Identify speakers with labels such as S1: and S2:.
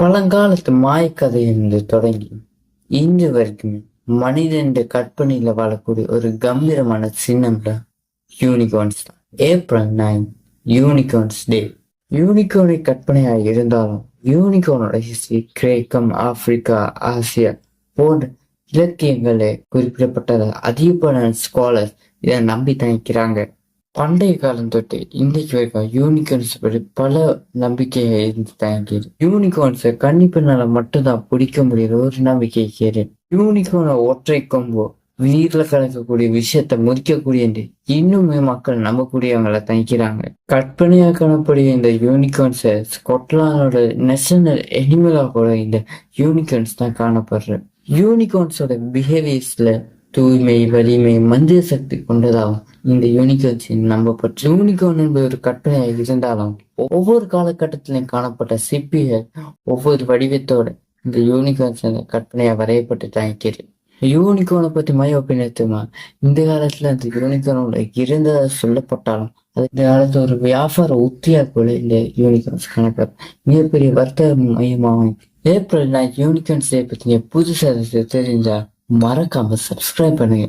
S1: பழங்காலத்து மாயக்கதையிலிருந்து தொடங்கி இன்று வரைக்குமே மனிதன் கற்பனையில வாழக்கூடிய ஒரு கம்பீரமான சின்னம் தான் யூனிகார்ன்ஸ் தான். ஏப்ரல் 9 யூனிகார்ன்ஸ் டே. யூனிகார்னை கற்பனையாக இருந்தாலும் யூனிகார்னோட ஹிஸ்டரி கிரேக்கம், ஆப்பிரிக்கா, ஆசியா போன்ற இலக்கியங்களே குறிப்பிடப்பட்டதால் அதிகப்படியான ஸ்காலர்ஸ் இதை நம்பி தணிக்கிறாங்க. பண்டைய காலம் தொட்டு இன்றைக்கு வரைக்கும் யூனிகார்ன்ஸ் பற்றி பல நம்பிக்கைகள் இருந்து தாங்கிது. யூனிகார்ன்ஸை கன்னிப்பெண்ணால மட்டும்தான் பிடிக்க முடியுற ஒரு நம்பிக்கை கேடு. யூனிகார்னை ஒற்றை கொம்போ நீர்ல கலக்கக்கூடிய விஷயத்த முறிக்கக்கூடிய இன்னுமே மக்கள் நம்பக்கூடியவங்களை தணிக்கிறாங்க. கற்பனையா காணக்கூடிய இந்த யூனிகார்ன்ஸை ஸ்காட்லாண்டோட நேஷனல் அனிமலா கூட இந்த யூனிகார்ன்ஸ் தான் காணப்படுற. யூனிகார்ன்ஸோட பிஹேவியர்ஸ்ல தூய்மை, வலிமை, மந்திர சக்தி கொண்டதாகும் இந்த யூனிகார்ன்ஸ் நம்பப்பட்ட. யூனிகார்ன் என்பது ஒரு கற்பனையாக இருந்தாலும் ஒவ்வொரு காலகட்டத்திலும் காணப்பட்ட சிப்பிகள் ஒவ்வொரு வடிவத்தோட இந்த யூனிகார்ன்ஸ் கற்பனையா வரையப்பட்டு தணிக்கிறது. யூனிகார்னை பத்தி மைய ஒப்பினத்துமா இந்த காலத்துல அந்த யூனிகார்னோட இருந்ததா சொல்லப்பட்டாலும் அது இந்த காலத்துல ஒரு வியாபார உத்தியா கூட இந்த யூனிகார்ன்ஸ் காணப்படும். மிகப்பெரிய வர்த்தக மையமாகும். ஏப்ரல் 9 யூனிகார்ன்ஸ் பத்தி புதுசா தெரிஞ்சா மறக்காம சப்ஸ்கிரைப் பண்ணுங்க.